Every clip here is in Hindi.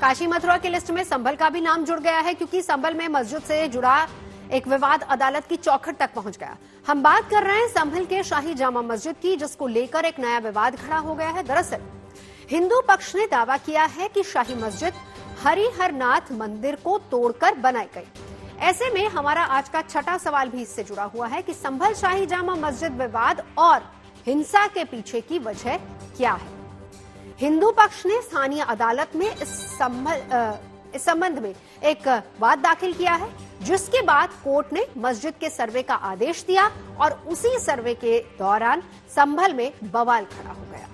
काशी मथुरा की लिस्ट में संभल का भी नाम जुड़ गया है, क्योंकि संभल में मस्जिद से जुड़ा एक विवाद अदालत की चौखट तक पहुंच गया। हम बात कर रहे हैं संभल के शाही जामा मस्जिद की, जिसको लेकर एक नया विवाद खड़ा हो गया है। दरअसल हिंदू पक्ष ने दावा किया है कि शाही मस्जिद हरिहरनाथ मंदिर को तोड़कर बनाई गई। ऐसे में हमारा आज का छठा सवाल भी इससे जुड़ा हुआ है कि संभल शाही जामा मस्जिद विवाद और हिंसा के पीछे की वजह क्या है। हिंदू पक्ष ने स्थानीय अदालत में इस संबंध में एक वाद दाखिल किया है, जिसके बाद कोर्ट ने मस्जिद के सर्वे का आदेश दिया और उसी सर्वे के दौरान संभल में बवाल खड़ा हो गया।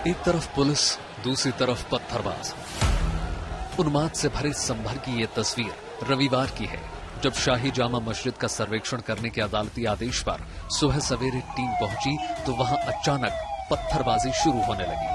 एक तरफ पुलिस, दूसरी तरफ पत्थरबाज। उन्माद से भरे संभल की ये तस्वीर रविवार की है, जब शाही जामा मस्जिद का सर्वेक्षण करने के अदालती आदेश पर सुबह सवेरे टीम पहुंची तो वहां अचानक पत्थरबाजी शुरू होने लगी।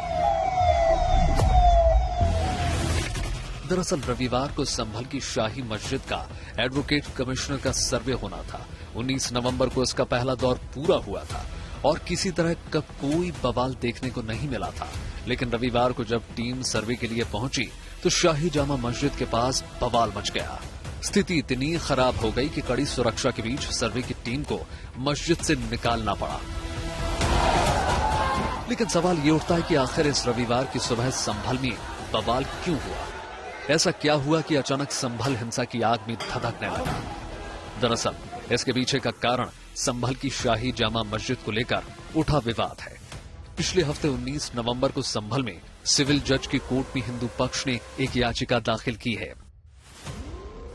दरअसल रविवार को संभल की शाही मस्जिद का एडवोकेट कमिश्नर का सर्वे होना था। 19 नवंबर को इसका पहला दौर पूरा हुआ था और किसी तरह का कोई बवाल देखने को नहीं मिला था। लेकिन रविवार को जब टीम सर्वे के लिए पहुंची तो शाही जामा मस्जिद के पास बवाल मच गया। स्थिति इतनी खराब हो गई कि कड़ी सुरक्षा के बीच सर्वे की टीम को मस्जिद से निकालना पड़ा। लेकिन सवाल ये उठता है कि आखिर इस रविवार की सुबह संभल में बवाल क्यों हुआ? ऐसा क्या हुआ कि अचानक संभल हिंसा की आग में धधकने लगा? दरअसल इसके पीछे का कारण संभल की शाही जामा मस्जिद को लेकर उठा विवाद है। पिछले हफ्ते 19 नवंबर को संभल में सिविल जज की कोर्ट में हिंदू पक्ष ने एक याचिका दाखिल की है,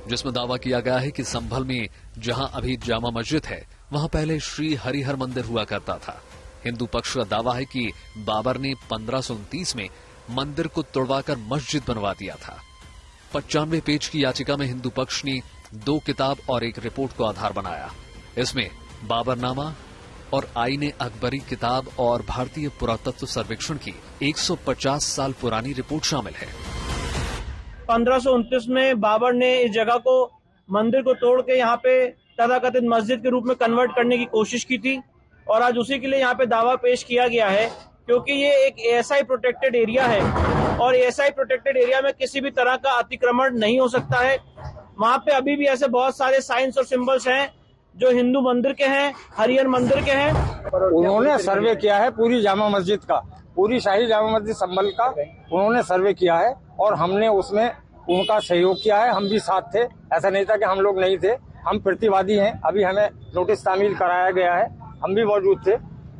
जिसमें दावा किया गया है कि संभल में जहां अभी जामा मस्जिद है, वहां पहले श्री हरिहर मंदिर हुआ करता था। हिंदू पक्ष का दावा है कि बाबर ने 1529 में मंदिर को तोड़वाकर मस्जिद बनवा दिया था। 95 पेज की याचिका में हिंदू पक्ष ने 2 किताब और एक रिपोर्ट को आधार बनाया। इसमें बाबरनामा और आईने अकबरी किताब और भारतीय पुरातत्व सर्वेक्षण की 150 साल पुरानी रिपोर्ट शामिल है। 1529 में बाबर ने इस जगह को मंदिर को तोड़ के यहाँ पे तथाकथित मस्जिद के रूप में कन्वर्ट करने की कोशिश की थी और आज उसी के लिए यहाँ पे दावा पेश किया गया है, क्योंकि ये एक एएसआई प्रोटेक्टेड एरिया है और एएसआई प्रोटेक्टेड एरिया में किसी भी तरह का अतिक्रमण नहीं हो सकता है। वहाँ पे अभी भी ऐसे बहुत सारे साइंस और सिंबल्स हैं जो हिंदू मंदिर के हैं, हरिहर मंदिर के हैं। उन्होंने सर्वे किया है पूरी जामा मस्जिद का, पूरी शाही जामा मस्जिद संभल का उन्होंने सर्वे किया है और हमने उसमें उनका सहयोग किया है। हम भी साथ थे, ऐसा नहीं था कि हम लोग नहीं थे। हम प्रतिवादी हैं। अभी हमें नोटिस तामील कराया गया है, हम भी मौजूद थे।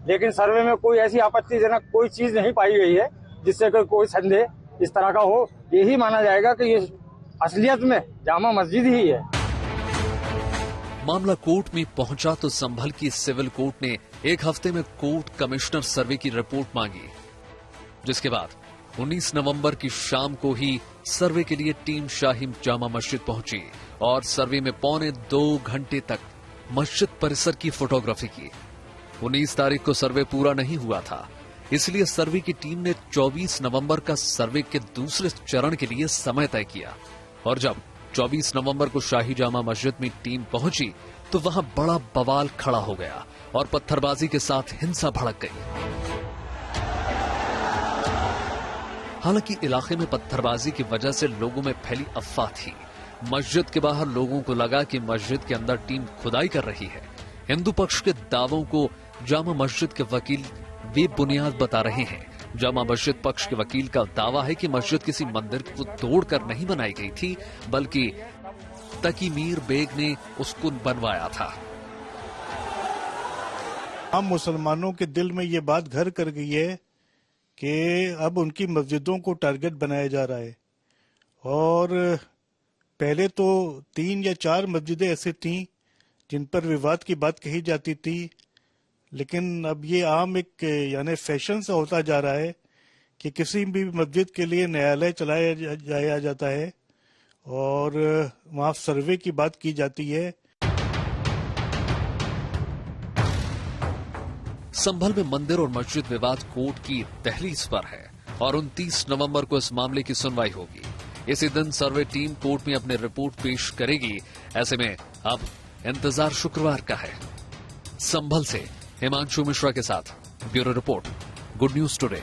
लेकिन सर्वे में कोई ऐसी आपत्तिजनक कोई चीज नहीं पाई गई है जिससे कोई संदेह इस तरह का हो। यही माना जाएगा कि ये असलियत में जामा मस्जिद ही है। मामला कोर्ट में पहुंचा तो संभल की सिविल कोर्ट ने एक हफ्ते में कोर्ट कमिश्नर सर्वे की रिपोर्ट मांगी, जिसके बाद 19 नवंबर की शाम को ही सर्वे के लिए टीम शाही जामा मस्जिद पहुंची और सर्वे में 1.25 घंटे तक मस्जिद परिसर की फोटोग्राफी की। 19 तारीख को सर्वे पूरा नहीं हुआ था, इसलिए सर्वे की टीम ने 24 नवंबर का सर्वे के दूसरे चरण के लिए समय तय किया। और जब 24 नवंबर को शाही जामा मस्जिद में टीम पहुंची तो वहां बड़ा बवाल खड़ा हो गया और पत्थरबाजी के साथ हिंसा भड़क गई। हालांकि इलाके में पत्थरबाजी की वजह से लोगों में फैली अफवाह थी। मस्जिद के बाहर लोगों को लगा कि मस्जिद के अंदर टीम खुदाई कर रही है। हिंदू पक्ष के दावों को जामा मस्जिद के वकील बेबुनियाद बता रहे हैं। जामा मस्जिद पक्ष के वकील का दावा है कि मस्जिद किसी मंदिर को तोड़कर नहीं बनाई गई थी, बल्कि तकी मीर बेग ने उसको बनवाया था। हम मुसलमानों के दिल में ये बात घर कर गई है कि अब उनकी मस्जिदों को टारगेट बनाया जा रहा है। और पहले तो 3 या 4 मस्जिदें ऐसी थीं जिन पर विवाद की बात कही जाती थी, लेकिन अब ये आम एक यानी फैशन सा होता जा रहा है कि किसी भी मस्जिद के लिए न्यायालय चलाया जाया जाता है और वहाँ सर्वे की बात की जाती है। संभल में मंदिर और मस्जिद विवाद कोर्ट की दहलीज पर है और 29 नवंबर को इस मामले की सुनवाई होगी। इसी दिन सर्वे टीम कोर्ट में अपनी रिपोर्ट पेश करेगी। ऐसे में अब इंतजार शुक्रवार का है। संभल से हिमांशु मिश्रा के साथ bureau report, good news today.